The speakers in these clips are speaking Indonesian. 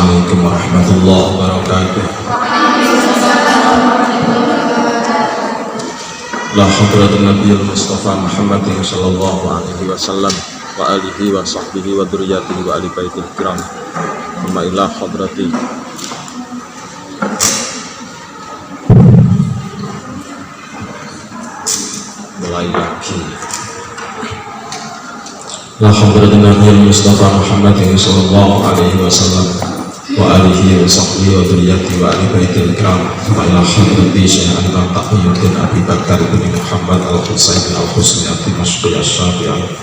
Assalamualaikum warahmatullahi wabarakatuh. La hadratin nabiyil mustafa Muhammadin sallallahu alaihi wasallam wa alihi wa sahbihi wa dzurriyyatihi wa ali baitil kiram. Amma ila hadrati mulai lagi. La hadratin nabiyil mustafa Muhammadin sallallahu alaihi wasallam wa alihi wa sahbihi wa dzurriyyatihi wa ali baitil kiram. Wa ila hadrati Syekh Taqiyuddin Abi Bakar bin Muhammad Al-Husain Al-Husni Ad-Dimashqi Asy-Syafi'i.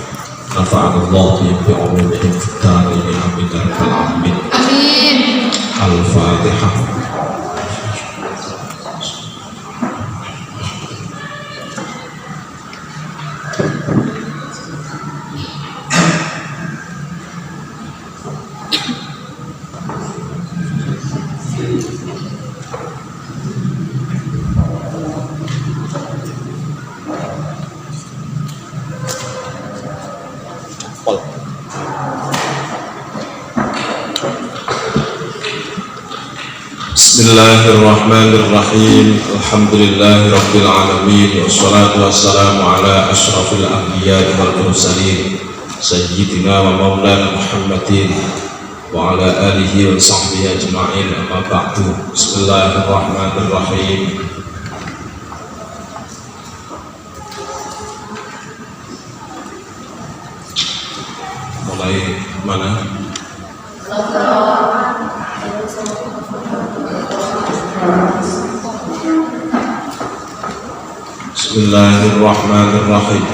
Nafa'anallahu bi ulumihim fid dharain amin ya rabbal alamin. Amin. Al-Fatihah. Bismillahirrahmanirrahim. Alhamdulillahi alamin. Wassalatu wassalamu ala asyrafil anbiya'i wal mursalin sayyidina wa maulana Muhammadin wa ala alihi wa sahbihi ajma'in. Amma ba'du. Bismillahirrahmanirrahim. Mulai mana? Bismillahirrahmanirrahim.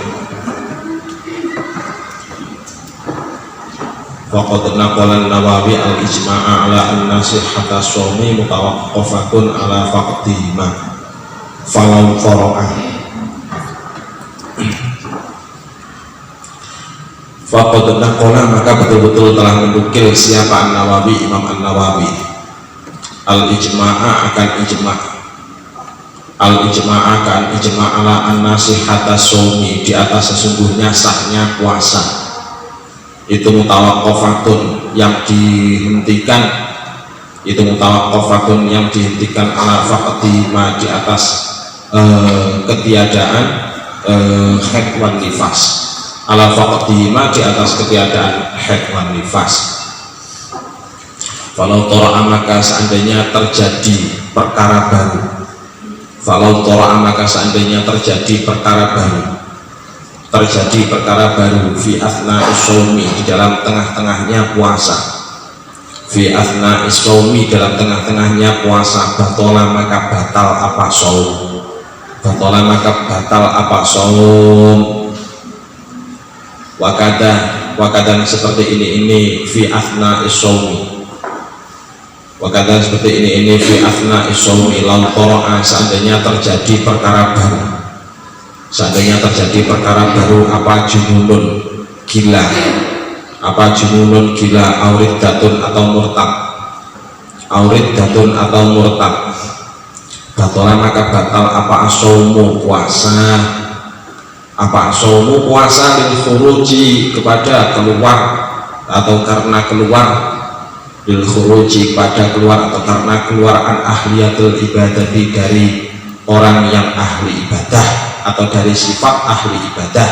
Faqad naqala an-Nawawi al-ijma'a ala anna sihhata shaumi mutawaqqafatun ala faqdihima falau qara'a. Faqad naqala, maka betul-betul telah menukil siapa An-Nawawi, Imam An-Nawawi, al-ijma'a akan ijma', al-ijma'a akan ijma' ala an-nasihata shaumi, di atas sesungguhnya sahnya puasa itu mutawaqqafatun, yang dihentikan, itu mutawaqqafatun yang dihentikan ala faqdihima, di atas ketiadaan haid wan nifas, ala faqdihima, di atas ketiadaan haid wan nifas. Falau tara'a, maka seandainya terjadi perkara baru, falau tara'a, maka seandainya terjadi perkara baru, terjadi perkara baru fi athna'i shaumi, di dalam tengah-tengahnya puasa, fi athna'i shaumi, dalam tengah-tengahnya puasa, batola, maka batal apa shaum, batola, maka batal apa shaum. Wakadan seperti ini fi athna'i shaumi, wakadan seperti ini fi athna'i shaumi, lau tara'a, seandainya terjadi perkara baru, seandainya terjadi perkara baru, apa jununun gila, apa jununun gila, aurid datun atau murtad, aurid datun atau murtad, batola, maka batal apa asaumu, puasa, apa asaumu, puasa, lil khuruji, kepada keluar atau karena keluar, lil khuruji, pada keluar atau karena keluar, an ahliyatul ibadati, dari orang yang ahli ibadah atau dari sifat ahli ibadah,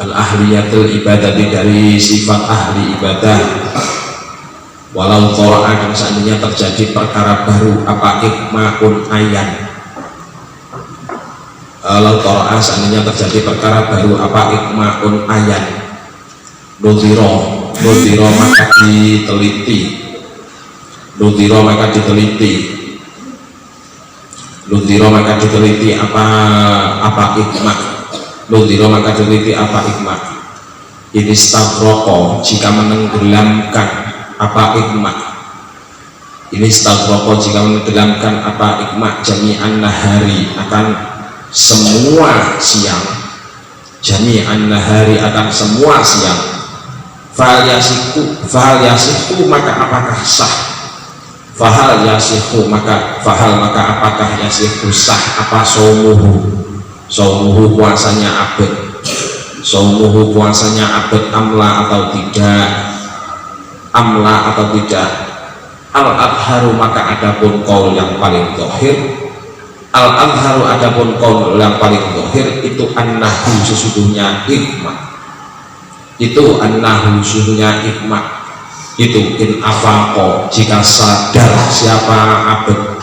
al ahliyatul ibadati, dari sifat ahli ibadah. Walau tara'a, dan seandainya terjadi perkara baru, apa ikma'un ayan, walau tara'a, seandainya terjadi perkara baru, apa ikma'un ayan, nudhiro, maka diteliti, nudhiro, maka diteliti, nudhiro, maka diteliti apa ikma, nudhiro, maka diteliti apa ikma, ini stagroko, jika menenggelamkan apa ikma, ini stagroko, jika menenggelamkan apa ikma, jami'an nahari, akan semua siang, jami'an nahari, akan semua siang, fahal yasiku, maka apakah sah, fahal yasihu, maka apakah yasihu, sah apa saumuhu, puasanya abad, saumuhu, puasanya abad, amla atau tidak, amla atau tidak. Al-adharu maka adapun qaul yang paling zahir, al-adharu adapun qaul yang paling zahir itu annahu sesungguhnya ikma, itu annahu sesungguhnya ikma itu in afaqo jika sadar siapa abad,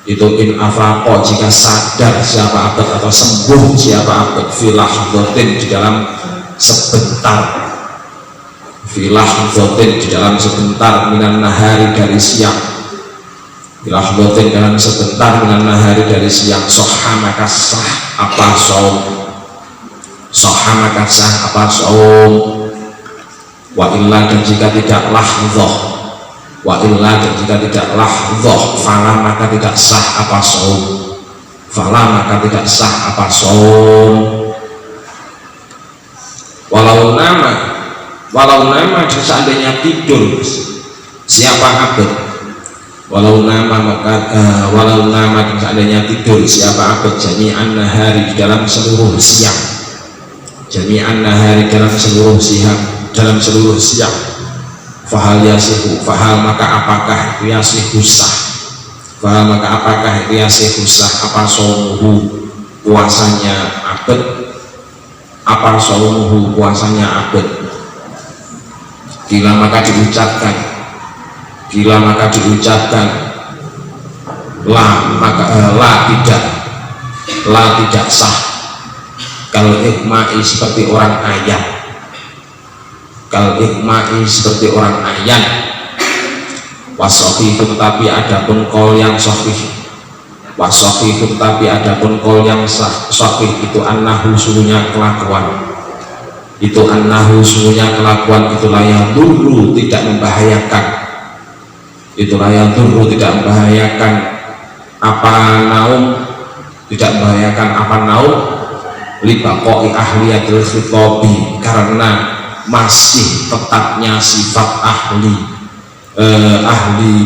itu in afaqo jika sadar siapa abad atau sembuh siapa abad filah dotin di dalam sebentar, filahdotin di dalam sebentar minan nahari dari siang, filahdotin dalam sebentar minan nahari dari siang, soha maka sah apa saum, soha maka sah apa saum, wa illa dan jika tidak lahdoh, wa illa dan jika tidak lahdoh, fala maka tidak sah apa saum, fala maka tidak sah apa saum. Walau nama seandainya tidur siapa abad, walau nama seandainya tidur siapa abad jami'an nahari di dalam seluruh siang, jami'an nahari dalam seluruh siang, fahal yasihu, fahal maka apakah yasihu sah, fahal maka apakah yasihu sah apa somuhu puasanya abad, apa somuhu puasanya abad. Bila maka diucapkan la tidak sah kalau ikma'i seperti orang ayat, kalau ikma'i seperti orang ayat, wasofihun tapi adapun qaul yang sahih, wasofihun tapi adapun qaul yang sahih itu annahu sungguhnya kelakuan, itu annahu sungguhnya kelakuan itu layak dulu tidak membahayakan, itu layak dulu tidak membahayakan apa naum, tidak membahayakan apa naum libaqoi ahliyatil khitabi karena masih tetapnya sifat ahli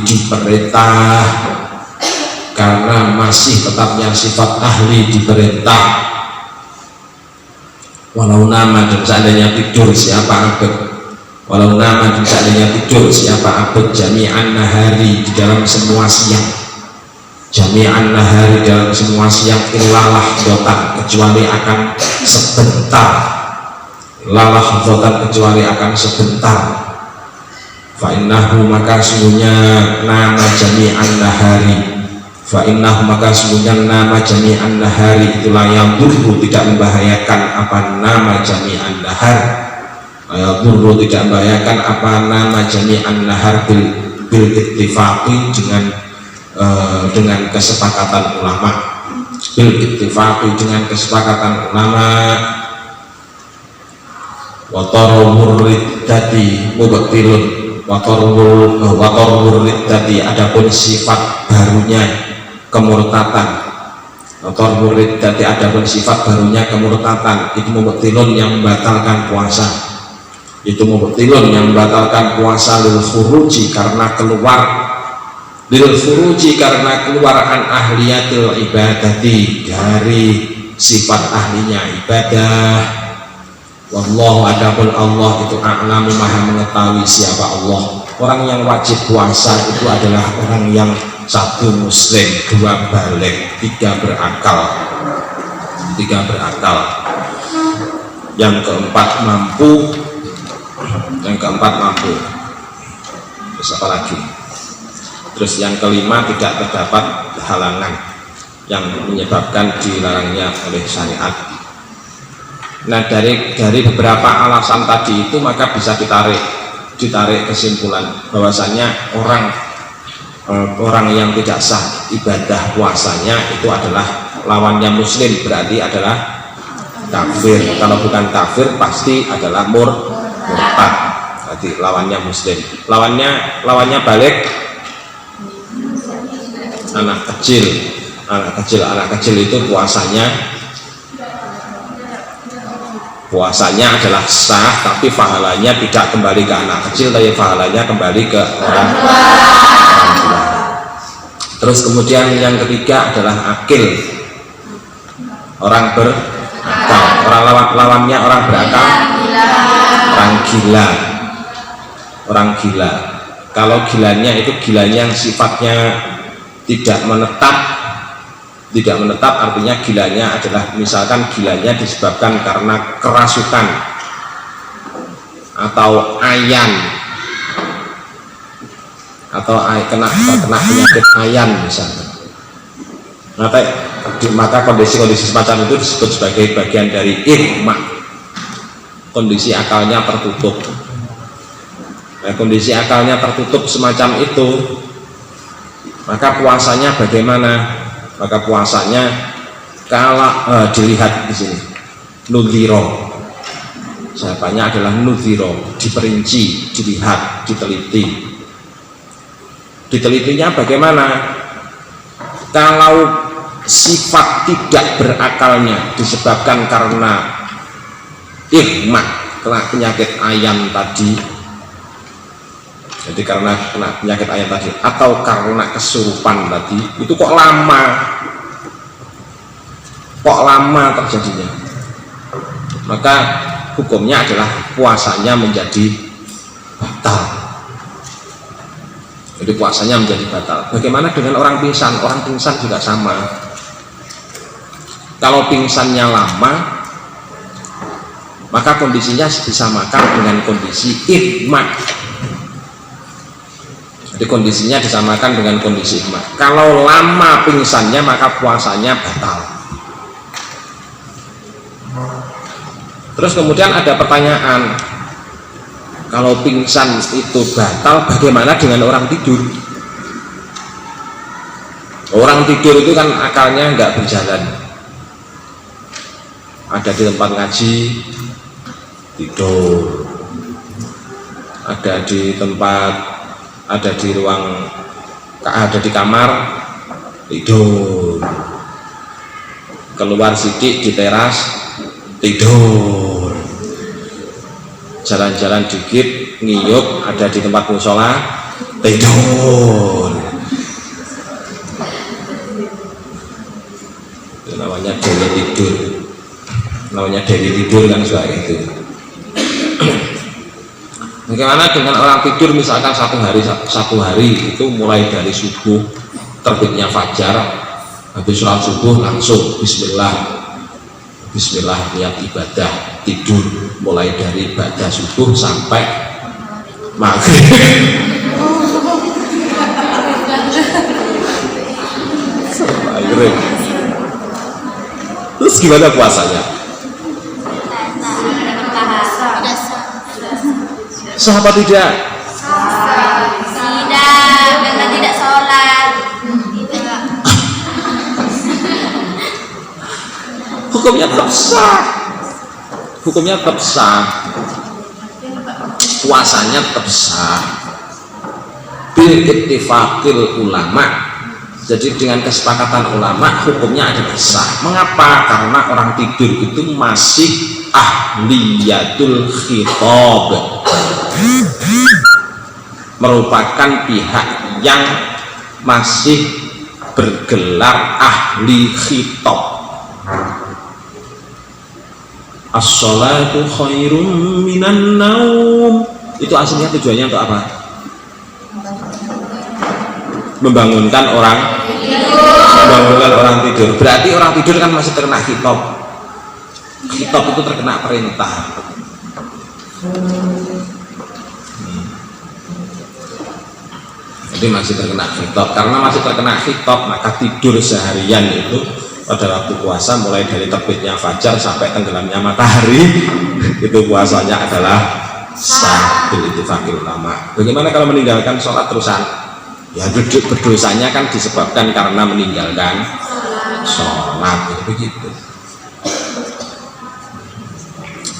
diperintah, karena masih tetapnya sifat ahli diperintah. Walau nama dan seandainya tidur siapa abad, walau nama dan seandainya tidur siapa abad jami'an nahari di dalam semua siang, jami'an nahari dalam semua siang, illalah dotan kecuali akan sebentar, illalah dotan kecuali akan sebentar, fa'innahu maka sungguhnya nama jami'an nahari, fa'innahu maka sungguhnya nama jami'an nahari itulah yang dulu tidak membahayakan apa nama jami'an nahar, dulu tidak membahayakan apa nama jami'an nahar bil ittifaqi dengan kesepakatan ulama, bil ittifaqi dengan kesepakatan ulama, wa tarwur riddati mubtilun, wa tarwur riddati adapun sifat barunya kemurtatan, atau murid dari adapun sifat barunya kemurtatan itu mubtilun yang membatalkan puasa, itu mubtilun yang membatalkan puasa lil khuruji karena keluar, lil khuruji karena keluar an ahliyatil ibadati dari sifat ahlinya ibadah. Wallahu adapun Allah itu a'lamu maha mengetahui siapa Allah. Orang yang wajib puasa itu adalah orang yang satu muslim, dua balik, tiga berakal, yang keempat mampu, terus apa lagi, terus yang kelima tidak terdapat halangan yang menyebabkan dilarangnya oleh syariat. Nah dari beberapa alasan tadi itu maka bisa ditarik kesimpulan bahwasannya orang yang tidak sah ibadah puasanya itu adalah lawannya muslim, berarti adalah kafir. Kalau bukan kafir pasti adalah murtad, berarti lawannya muslim. Lawannya balik anak kecil itu puasanya adalah sah, tapi pahalanya tidak kembali ke anak kecil, tapi pahalanya kembali ke orang tua. Terus kemudian yang ketiga adalah akil, orang berakal. Lawannya orang berakal, orang gila. orang gila. Kalau gilanya itu gilanya yang sifatnya tidak menetap, artinya gilanya adalah misalkan gilanya disebabkan karena kerasukan atau ayan, atau kena penyakit ayan misalnya. Maka kondisi-kondisi semacam itu disebut sebagai bagian dari irma, kondisi akalnya tertutup. Nah, kondisi akalnya tertutup semacam itu, maka puasanya bagaimana? Maka puasanya kalau dilihat di sini, nudhiro, jawabannya adalah nudhiro, diperinci, dilihat, diteliti. Ditelitinya bagaimana? Kalau sifat tidak berakalnya disebabkan karena ihma, kena penyakit ayan tadi, jadi karena kena penyakit ayan tadi atau karena kesurupan tadi, itu kok lama terjadinya, maka hukumnya adalah puasanya menjadi batal. Jadi puasanya menjadi batal. Bagaimana dengan orang pingsan? Orang pingsan juga sama. Kalau pingsannya lama, maka kondisinya disamakan dengan kondisi ihma. Jadi kondisinya disamakan dengan kondisi ihma. Kalau lama pingsannya, maka puasanya batal. Terus kemudian ada pertanyaan, kalau pingsan itu batal, bagaimana dengan orang tidur? Orang tidur itu kan akalnya nggak berjalan, ada di tempat ngaji tidur, ada di tempat, ada di ruang, ada di kamar tidur, keluar sidik di teras tidur, jalan-jalan dikit ngiyup, ada di tempat musola tidur. Itu namanya dewi tidur, namanya dewi tidur kan suka itu. Bagaimana dengan orang tidur misalkan satu hari itu mulai dari subuh terbitnya fajar, habis sholat subuh langsung Bismillah niat ibadah, tidur mulai dari ibadah subuh sampai maghrib. Terus gimana puasanya? Sah apa tidak? Tidak, karena tidak sholat. Hukumnya tetap sah. Hukumnya tetap sah. Puasanya tetap sah. Bil ittifaqil ulama. Jadi dengan kesepakatan ulama hukumnya adalah sah. Mengapa? Karena orang tidur itu masih ahliyatul khitab, merupakan pihak yang masih bergelar ahli khitab. As-sholatu khairum minan naum, itu aslinya tujuannya untuk apa? Membangunkan orang tidur. Berarti orang tidur kan masih terkena khitab. Khitab itu terkena perintah. Jadi masih terkena khitab. Karena masih terkena khitab, maka tidur seharian itu pada waktu puasa mulai dari terbitnya fajar sampai tenggelamnya matahari itu puasanya adalah sah bil ittifaqil ulama. Bagaimana kalau meninggalkan sholat terusan? Ya berdosanya kan disebabkan karena meninggalkan sholat, begitu.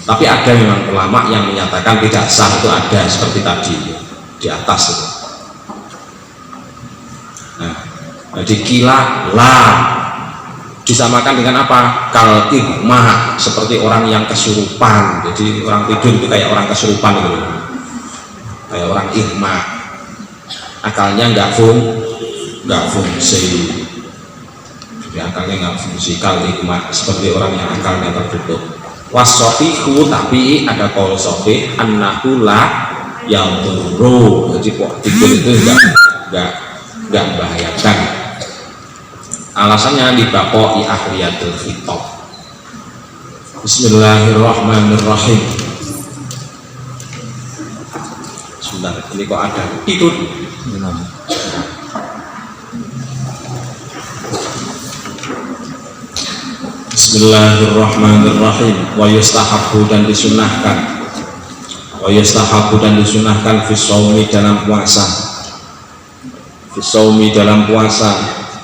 Tapi ada memang ulama yang menyatakan tidak sah, itu ada seperti tadi di atas itu. Nah, jadi kila lah disamakan dengan apa? Kal ihma, seperti orang yang kesurupan. Jadi orang tidur itu kayak orang kesurupan gitu, kayak orang ihma, akalnya nggak fungsi. Jadi akalnya nggak fungsi, kal ihma, seperti orang yang akalnya tertutup. Wasofihu, tapi ada qaul sahih annahu la yang dulu, jadi pikir itu enggak membahayakan. Alasannya dibaqai ahliyatul khitab. Bismillahirrahmanirrahim. Sebentar, ini kok ada ikut. Bismillahirrahmanirrahim. Wa yustahabbu dan disunahkan. Wa yustahabbu dan disunahkan fi shaumi dalam puasa. Fi shaumi dalam puasa.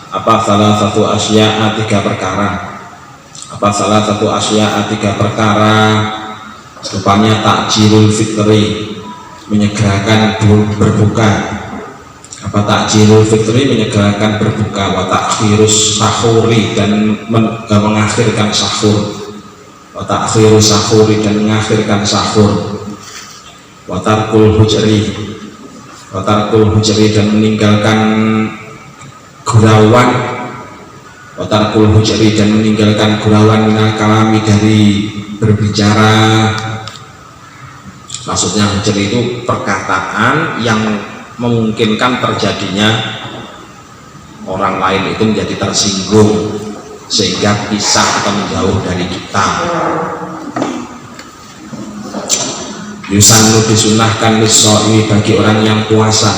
Apa salah satu asya'a tiga perkara. Apa salah satu asya'a tiga perkara. Rupanya takjilul fitri, menyegerakan berbuka. Apa takjilul fitri, menyegerakan berbuka. Wa takhirus sahuri, dan mengakhirkan sahur. Wa takhirus sahuri, dan mengakhirkan sahur. Wa tarkul hujri, wa tarkul hujri, dan meninggalkan gurauan. Wa tarkul hujri, dan meninggalkan gurauan minal kalami, dari berbicara. Maksudnya hujri itu perkataan yang memungkinkan terjadinya orang lain itu menjadi tersinggung sehingga pisah atau menjauh dari kita. Yusannu, disunahkan lis-shaimi, bagi orang yang puasa.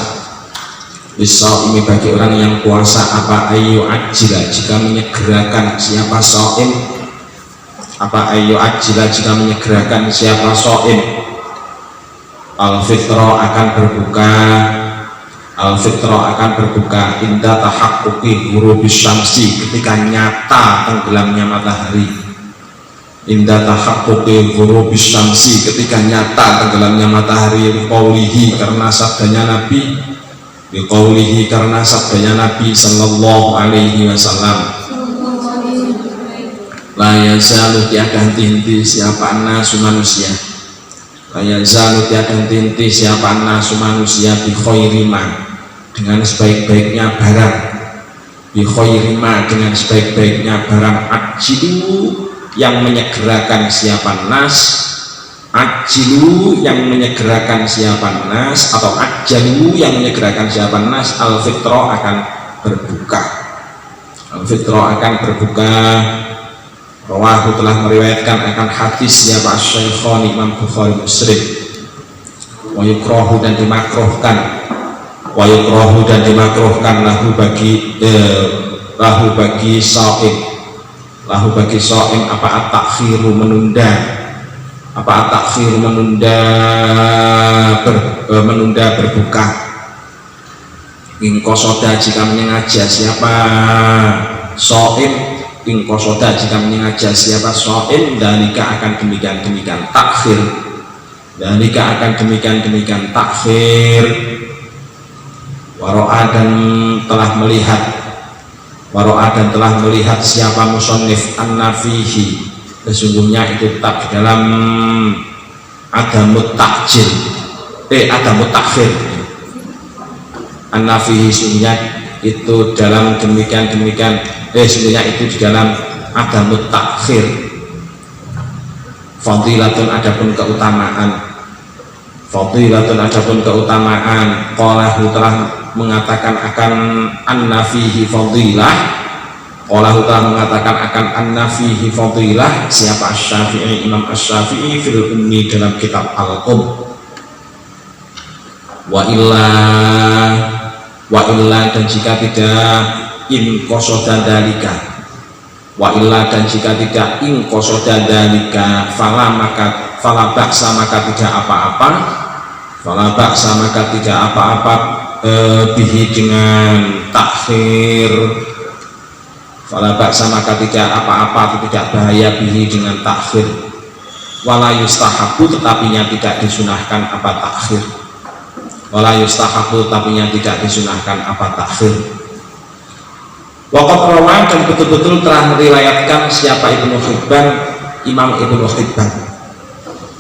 Lis-shaimi, bagi orang yang puasa, apa ayu ajila, jika menyegerakan siapa shaim. Apa ayu ajila, jika menyegerakan siapa shaim. Al-fitra, akan berbuka. Al-fitra, akan berbuka inda tahaqquqi ghurubis syamsi, ketika nyata tenggelamnya matahari. Inda tahaqquqi ghurubis syamsi, ketika nyata tenggelamnya matahari. Biqaulihi, karena sabdanya Nabi. Biqaulihi, karena sabdanya Nabi sallallahu alaihi wasallam. La yazalu, tiada henti-henti siapa nasu manusia. La yazalu, tiada henti-henti siapa nasu manusia bi khairi ma, dengan sebaik-baiknya barang. Bi khairi ma, dengan sebaik-baiknya barang. Ajilu, yang menyegerakan siapa nas. Ajilu, yang menyegerakan siapa nas, atau ajalu, yang menyegerakan siapa nas. Al-fitra, akan berbuka. Al-fitra, akan berbuka. Rawahu, telah meriwayatkan akan hadis siapa Syekhoni, Imam Bukhari Muslim. Wa yukrahu, dan dimakruhkan. Wa yukrahu, dan dimakruhkan lahu bagi shaim. Lahu bagi shaim apa at-takhiru, menunda. Apa at-takhiru, menunda berbuka. Ingkosoda, jika menyengaja siapa shaim. Ingkosoda, jika menyengaja siapa shaim. Dalika, akan demikian-demikian takhir. Dalika, akan demikian-demikian takhir. Waro'a, dan telah melihat. Waro'a, dan telah melihat siapa musannif an-nafihi, sesungguhnya itu tetap di dalam adamut takjil, adamut takhir. An-nafihi, sesungguhnya itu dalam demikian-demikian, sesungguhnya itu di dalam adamut takhir. Fadilatun, adapun keutamaan. Fadilatun, adapun keutamaan. Qalahu, telah mengatakan akan an-nafihi fadilah. Qalahu, telah mengatakan akan an-nafihi fadilah siapa Asy-Syafi'i, Imam Asy-Syafi'i fil ummi, dalam kitab Al-Qum. Wa illa, dan jika tidak in qasoda dalika. Wa illa, dan jika tidak in qasoda dalika, fala ba'sa, maka tidak apa-apa. Fala ba'sa, maka tidak apa-apa bihi, dengan takhir. Fala ba'sa, maka tidak apa-apa, tidak bahaya bihi, dengan takhir. Wala yustahabu, tetapinya tidak disunahkan apa takhir. Wala yustahabu, tetapinya tidak disunahkan apa takhir. Waqat rawan, dan betul-betul telah meriwayatkan siapa Ibnu Hibban, Imam Ibnu Hibban.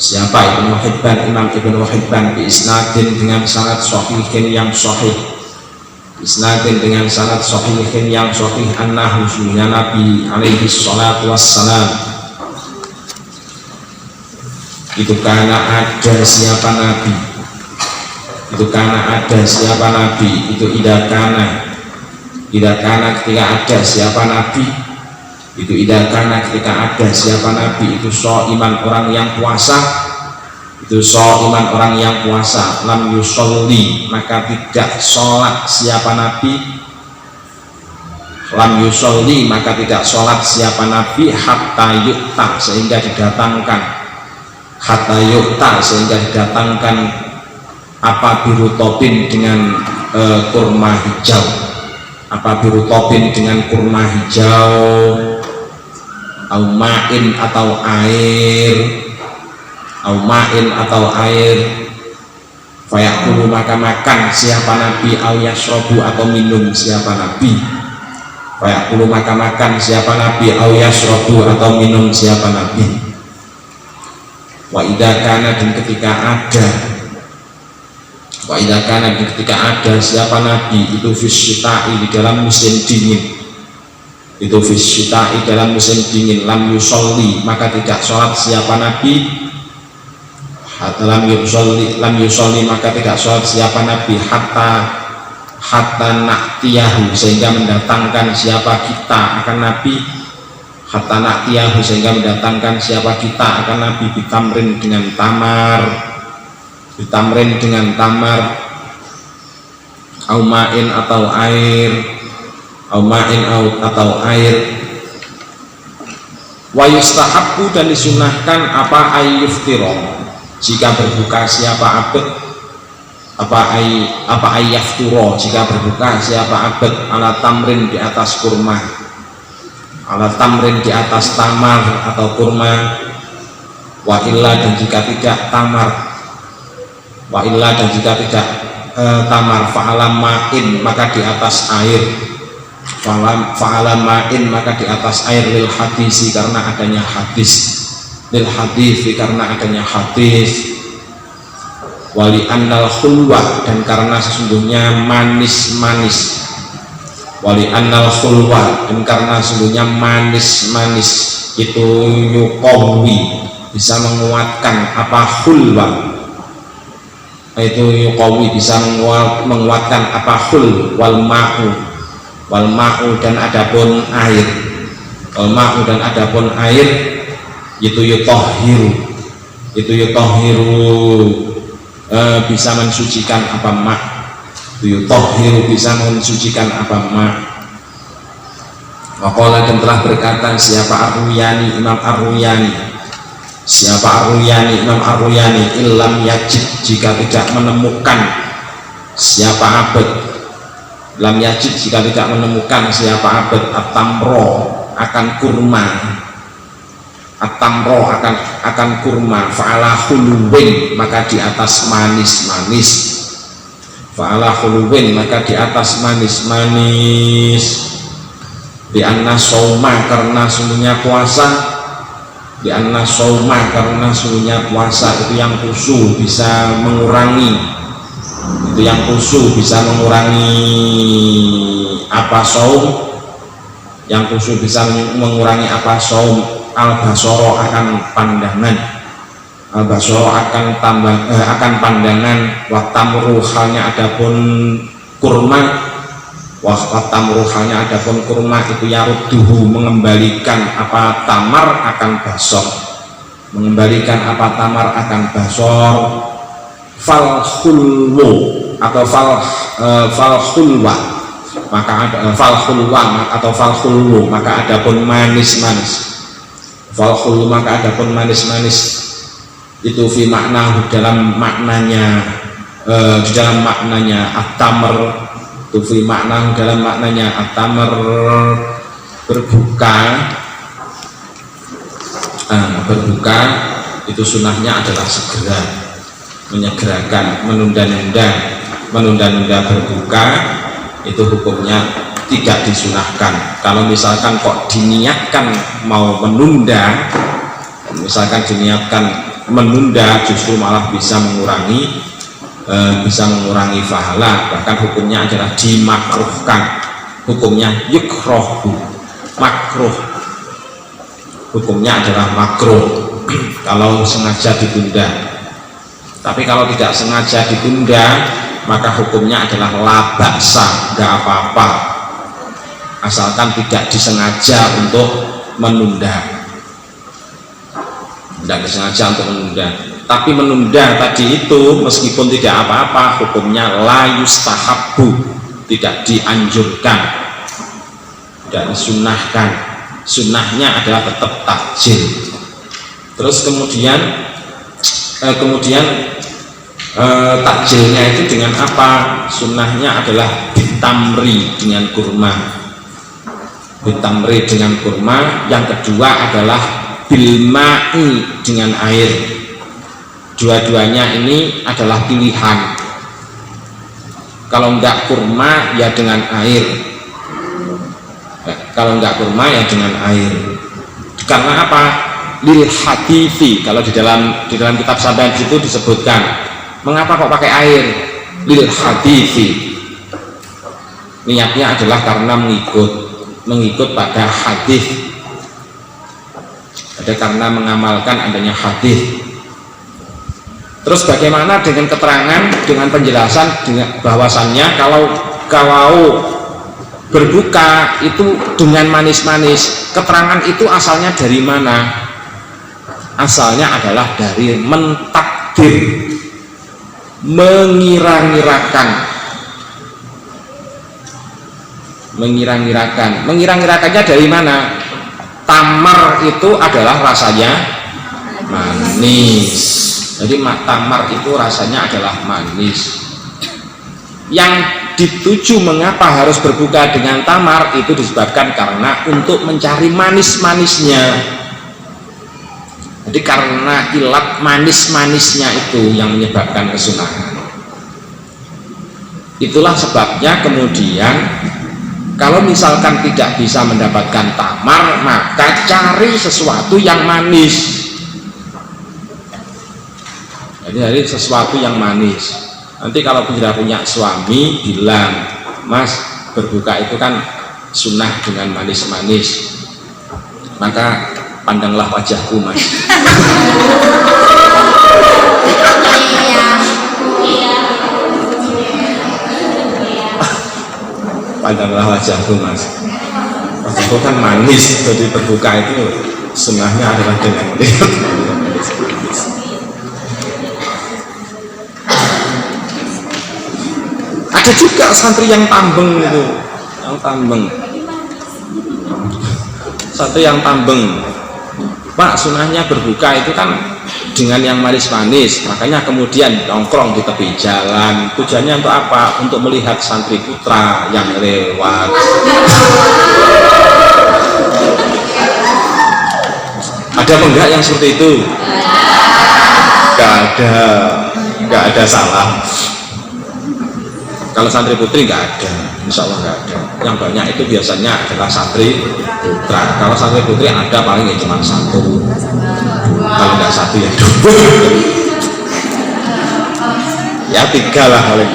Siapa Ibnu Hibban, Imam Ibnu Hibban, bi isnadin, dengan sanad sahihin yang sahih. Isnadin, dengan sanad sahihin yang sahih. Annahu, sungguhnya Nabi alaihi salatu wassalam, itu karena ada siapa Nabi. itu karena ada siapa nabi, itu idakana ketika ada siapa nabi, itu idakana ketika ada siapa nabi, itu iman orang yang puasa, itu iman orang yang puasa, lam yusolli maka tidak sholat siapa nabi, lam yusolli maka tidak sholat siapa nabi, hatta yukta sehingga didatangkan, hatta yukta sehingga didatangkan apa biru topin dengan kurma hijau, apa biru topin dengan kurma hijau, au ma'in atau air, au ma'in atau air, fayakulu maka makan siapa nabi, au yashrobu atau minum siapa nabi, fayakulu maka makan siapa nabi, au yashrobu atau minum siapa nabi. Wa idza kana dan ketika ada, wa idza kana dan ketika ada siapa nabi, itu fisyita'i di dalam musim dingin, itu fisyita'i dalam musim dingin, lam yusolli maka tidak sholat siapa nabi, lam yusolli maka tidak sholat siapa nabi, hatta na'tiyahu sehingga mendatangkan siapa kita akan nabi, hatta na'tiyahu sehingga mendatangkan siapa kita akan nabi, bitamrin dengan tamar, bitamrin dengan tamar, au ma'in atau air, au ma'in atau air. Wa yustahabbu dan disunahkan apa ayyuftiro jika berbuka siapa abad, apa ayyafturo jika berbuka siapa abad, ala tamrin di atas kurma, ala tamrin di atas tamar atau kurma, wa illa dan jika tidak tamar, wa illa dan jika tidak tamar, fa'alam ma'in maka di atas air, fa'alam ma'in maka di atas air, lil hadisi karena adanya hadis, lil hadisi karena adanya hadis, wali annal khulwa dan karena sesungguhnya manis-manis, wali annal khulwa dan karena sesungguhnya manis-manis itu yuqawi bisa menguatkan apa khulwa, itu yuqawi bisa menguatkan apa khul, wal ma'u dan adapun air, wal ma'u dan adapun air itu yutahhiru, itu yutahhiru bisa mensucikan apa ma', yutahhiru bisa mensucikan apa ma'. Waqala dan telah berkata siapa Ar-Ruyani, Imam Ar-Ruyani, siapa Ar-Ruyani, Imam Ar-Ruyani, illam yajid jika tidak menemukan siapa abad, lam yajid jika tidak menemukan siapa abad, at-tamro akan kurma, at-tamro akan kurma, fa'ala khuluwin maka di atas manis-manis, fa'ala khuluwin maka di atas manis-manis, di anna sawma karena sungguhnya puasa, di anna sawma karena sungguhnya puasa itu yang khusyuk bisa mengurangi, itu yang khusyuk bisa mengurangi apa saum, yang khusyuk bisa mengurangi apa saum, al-basoro akan pandangan, al-basoro akan akan pandangan, watamru halnya adapun kurma, watamru halnya adapun kurma itu yarudduhu mengembalikan apa tamar akan basor, mengembalikan apa tamar akan basor, fal khulwu atau fal khulwa maka ada fal khulwa atau fal khulwu maka adapun manis-manis, fal khulwu maka adapun manis-manis itu fi makna dalam maknanya, di dalam maknanya at-tamr, itu fi makna dalam maknanya at-tamr berbuka, berbuka itu sunahnya adalah segera, menyegerakan, menunda-nunda berbuka itu hukumnya tidak disunahkan. Kalau misalkan kok diniatkan mau menunda, misalkan diniatkan menunda justru malah bisa mengurangi pahala, bahkan hukumnya adalah dimakruhkan, hukumnya yukrohu, makruh, hukumnya adalah makruh kalau sengaja ditunda. Tapi kalau tidak sengaja ditunda, maka hukumnya adalah la ba'sa, nggak apa-apa, asalkan tidak disengaja untuk menunda. Tidak disengaja untuk menunda. Tapi menunda tadi itu meskipun tidak apa-apa, hukumnya la yustahabbu, tidak dianjurkan, tidak disunahkan. Sunnahnya adalah tetap takjil. Terus kemudian takjilnya itu dengan apa? Sunnahnya adalah ditamri, dengan kurma. Ditamri dengan kurma. Yang kedua adalah bilma'i, dengan air. Dua-duanya ini adalah pilihan. Kalau enggak kurma ya dengan air. Kalau enggak kurma ya dengan air. Karena apa? Lil hadithi, kalau di dalam kitab Saban itu disebutkan, mengapa kok pakai air? Lil hadithi, niatnya adalah karena mengikut pada hadis, ada karena mengamalkan adanya hadis. Terus bagaimana dengan keterangan, dengan penjelasan, dengan bahwasannya kalau berbuka itu dengan manis-manis, keterangan itu asalnya dari mana? Asalnya adalah dari mentakdir, mengira-ngirakannya dari mana? Tamar itu adalah rasanya manis, jadi tamar itu rasanya adalah manis. Yang dituju mengapa harus berbuka dengan tamar itu disebabkan karena untuk mencari manis-manisnya. Jadi karena ilat manis-manisnya itu yang menyebabkan kesunahan. Itulah sebabnya kemudian kalau misalkan tidak bisa mendapatkan tamar, maka cari sesuatu yang manis. Jadi sesuatu yang manis. Nanti kalau sudah punya suami bilang, Mas, berbuka itu kan sunnah dengan manis-manis, maka pandanglah wajahku, Mas. Pandanglah wajahku, Mas. Wajahku kan manis, jadi berbuka itu sunnahnya adalah dengan manis. Ada juga santri yang tambeng itu, santri yang tambeng. Pak, sunahnya berbuka itu kan dengan yang manis-manis, makanya kemudian nongkrong di tepi jalan. Tujuannya untuk apa? Untuk melihat santri putra yang lewat. Ada apa enggak yang seperti itu? Enggak ada salah. Kalau santri putri enggak ada, insya Allah enggak ada. Yang banyak itu biasanya adalah santri putra. Kalau santri putri ada paling ya cuma satu. Kalau enggak satu ya dua. Ya tiga lah paling.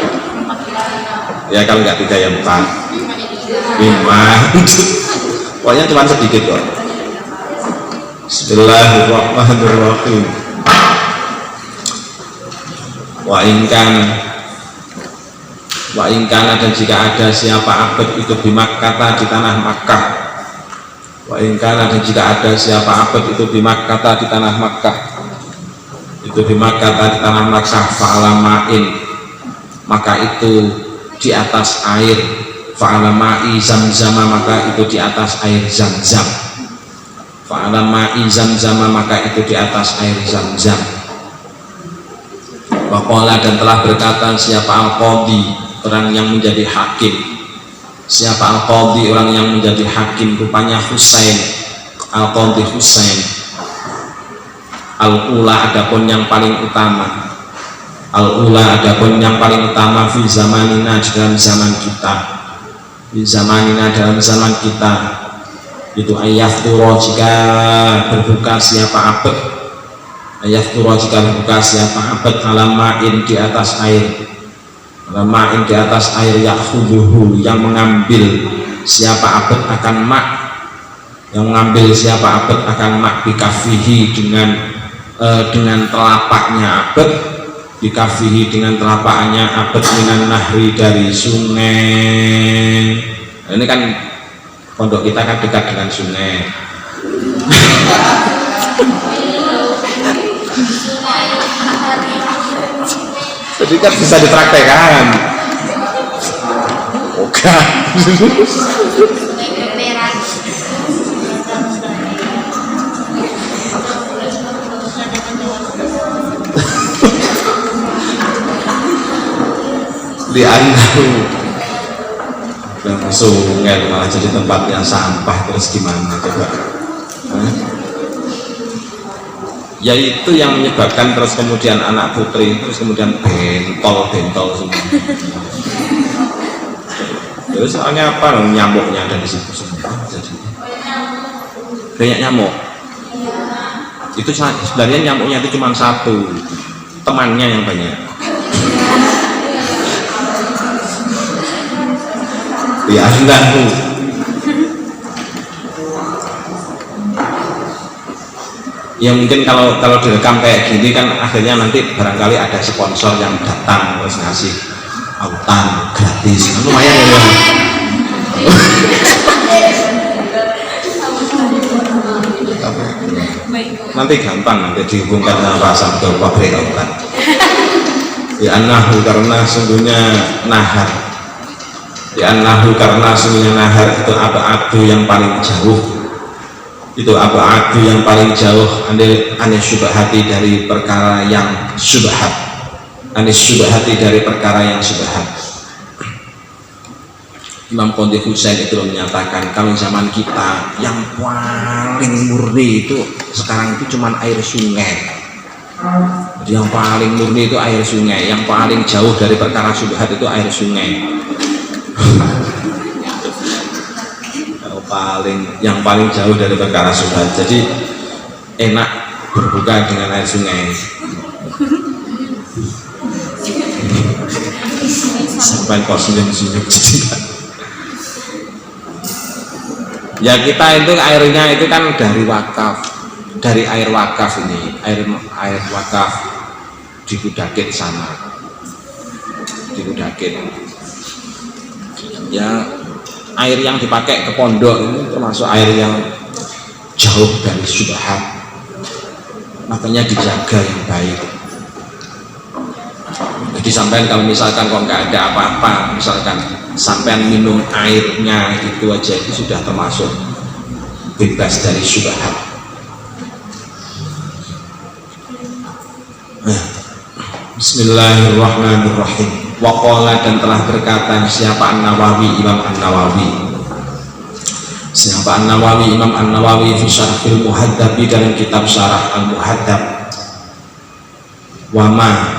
Ya kalau enggak tiga ya 4, 5. Pokoknya cuma sedikit kok. Bismillahirrahmanirrahim. Wa ingkana dan jika ada siapa abad itu di Makkah, di tanah Makkah. Wa ingkana dan jika ada siapa abad itu di Makkah, di tanah Makkah. Itu di Makkah, di tanah Makkah, fa'alamain, maka itu di atas air, fa'alamai zamzama, maka itu di atas air zam-zam. Fa'alamai zamzama, maka itu di atas air zam-zam. Waqala dan telah berkata siapa al-qadhi, orang yang menjadi hakim. Siapa al-qadhi, orang yang menjadi hakim, rupanya Husain, al-qadhi Husain. Al-ula adapun yang paling utama, al-ula adapun yang paling utama fi zamanina dalam zaman kita, di zamanina dalam zaman kita itu ayafturo jika berbuka siapa abad, ayafturo jika berbuka siapa abad alamain di atas air, alamain di atas air yakhuduhu yang mengambil siapa abad akan mak, yang mengambil siapa abad akan mak bikafihi dengan telapaknya abad, Bikafihi dengan telapaknya abad minan nahri dari sungai. Ini kan pondok kita kan dekat dengan sungai. Jadi kan bisa dipraktekkan. Oke. Di Andalu dan sungai malah jadi tempatnya sampah, terus gimana coba? Ya itu yang menyebabkan terus kemudian anak putri terus kemudian bentol semua. Terus soalnya apa? Nyamuknya ada di situ semua. Jadi banyak nyamuk. Itu sebenarnya nyamuknya itu cuma satu, temannya yang banyak. Ya Andalu. Ya mungkin kalau direkam kayak gini kan akhirnya nanti barangkali ada sponsor yang datang terus ngasih autan gratis, kan lumayan ya. Nanti gampang nanti dihubungkan sama Pak Sam ke pabrik autan. Ya Andalu karena sungguhnya nahar. Ya Andalu karena sungguhnya nahar itu abadu yang paling jauh. Itu abadu yang paling jauh aneh syubhati dari perkara yang syubhat. Aneh syubhati dari perkara yang syubhat. Imam Qadhi Husain itu menyatakan kalau zaman kita yang paling murni itu sekarang itu cuman air sungai. Jadi yang paling murni itu air sungai, yang paling jauh dari perkara syubhat itu air sungai. Yang paling jauh dari perkara syubhat. Jadi enak berbuka dengan air sungai. Sampai kok senyum-senyum. Ya kita itu airnya itu kan dari wakaf, dari air wakaf ini, air wakaf di Kudakit sana, di Kudakit. Ya air yang dipakai ke pondok ini termasuk air yang jauh dari syubhat, makanya dijaga yang baik. Jadi sampean kalau misalkan kok nggak ada apa-apa, misalkan sampean minum airnya itu aja itu sudah termasuk bebas dari syubhat. Bismillahirrahmanirrahim. Waqala dan telah berkata siapa An-Nawawi, Imam An-Nawawi. Siapa An-Nawawi, Imam An-Nawawi fi Syarhil Muhaddabi dalam kitab Syarah Al-Muhaddab. Wama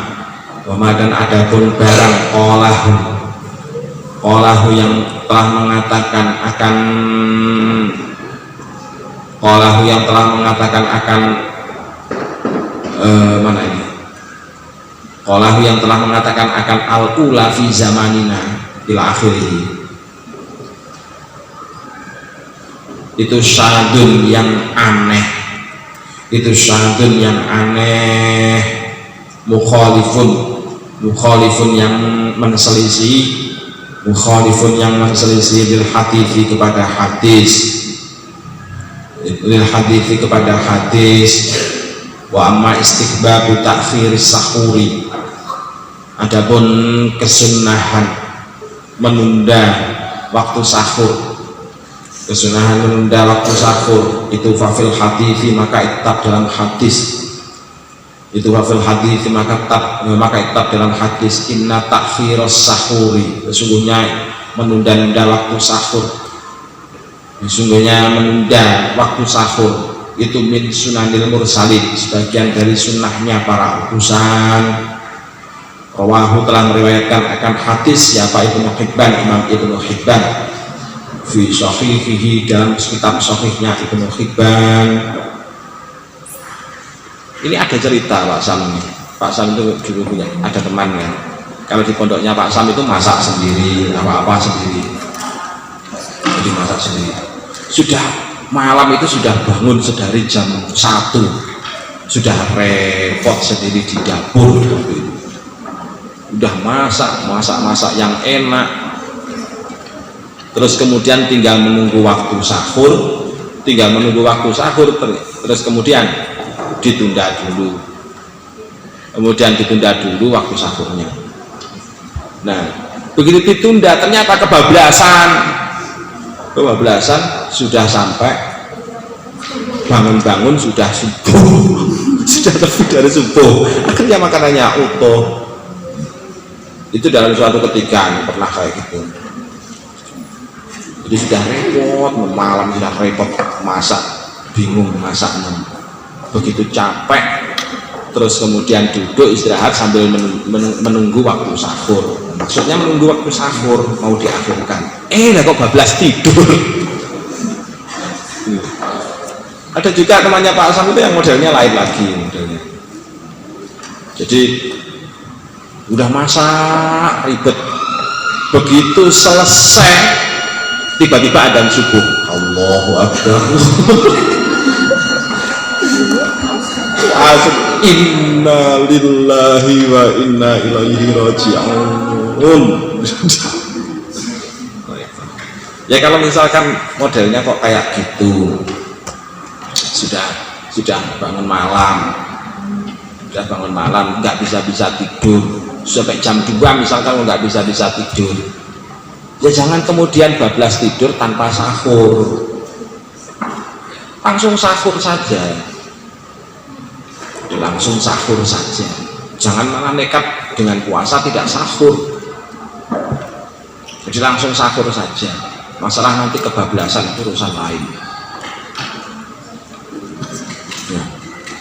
dan adapun barang qalahu yang telah mengatakan akan mana ini? Qalahu yang telah mengatakan akan al-ula fi zamanina ila akhirih. Itu syadun yang aneh. Itu syadun yang aneh. Mukhalifun yang menselisih. Mukhalifun yang menselisih lil hadithi kepada hadis. Lil hadithi kepada hadis. Wa amma istighbabu ta'khiris sahuri. Adapun kesunahan menunda waktu sahur, kesunahan menunda waktu sahur itu fafil hadithi maka itab dalam hadis. Itu fafil hadithi maka itab dalam hadis inna ta'khiras sahuri, sesungguhnya menunda-nunda waktu sahur, sesungguhnya menunda waktu sahur itu min sunanil mursalin, sebagian dari sunnahnya para utusan. Rawahu telah meriwayatkan akan hadis siapa Ibnu Hibban, Imam Ibnu Hibban fi sahihihi dalam kitab sahihnya Ibnu Hibban. Ini ada cerita Pak Sam. Pak Sam itu dulu punya ada temannya. Kalau di pondoknya Pak Sam itu masak sendiri, apa-apa sendiri. Jadi masak sendiri. Sudah malam itu sudah bangun sedari jam 1. Sudah repot sendiri di dapur. udah masak yang enak, terus kemudian tinggal menunggu waktu sahur, terus kemudian ditunda dulu waktu sahurnya. Nah, begitu ditunda ternyata kebablasan sudah sampai bangun sudah subuh sudah lebih dari subuh, akhirnya makanannya utuh. Itu dalam suatu ketika pernah kayak gitu. Jadi sudah repot, malam sudah repot masak, bingung masaknya, begitu capek, terus kemudian duduk istirahat sambil menunggu waktu sahur. Maksudnya menunggu waktu sahur mau diakhirkan, lah kok bablas tidur. Ada juga temannya Pak Asam itu yang modelnya lain lagi modelnya. Jadi udah masak ribet, begitu selesai tiba-tiba adzan subuh, Allahu Akbar. Inna lillahi wa inna ilaihi raji'un. Ya kalau misalkan modelnya kok kayak gitu, sudah bangun malam nggak bisa tidur sampai jam 2 misalkan nggak bisa tidur, ya jangan kemudian bablas tidur tanpa sahur, langsung sahur saja, jangan malah nekat dengan puasa tidak sahur, jadi langsung sahur saja. Masalah nanti kebablasan itu urusan lain.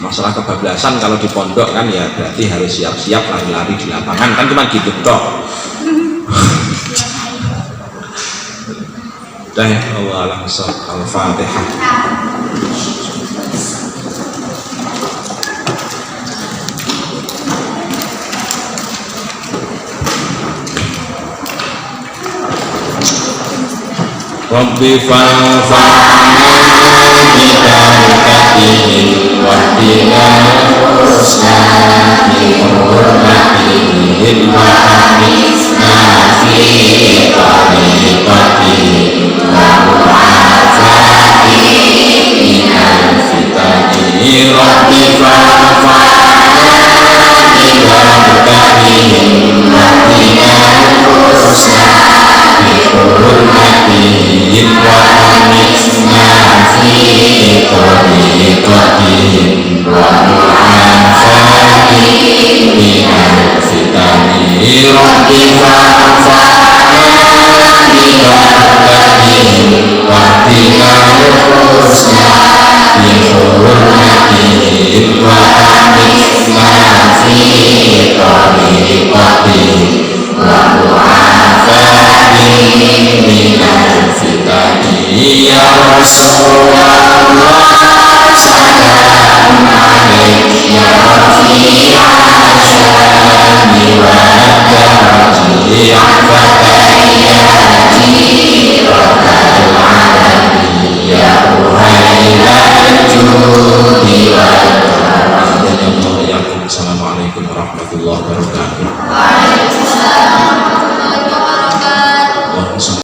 Masalah kebablasan kalau di pondok kan ya berarti harus siap-siap lari-lari di lapangan, kan cuma gitu toh. Dah Allah al-Fatihah. Rabbi fa'alfa'na bibarakatihim wahdina husna bihurmatihim wa amisna fi tariqatihim wa mu'afatihim minal fitani. Rabbi fa'alfa'na bibarakatihim wahdina husna bihurmatihim wa amisna fi tariqatihim wa mu'afatihim minal fitani. Rabbi fa'alfa'na bibarakatihim wahdina husna bihurmatihim wa amisna fi tariqatihim wa mu'afatihim minal fitani. Ya Rasulullah salam alaik ya rafi'al syani wa darajati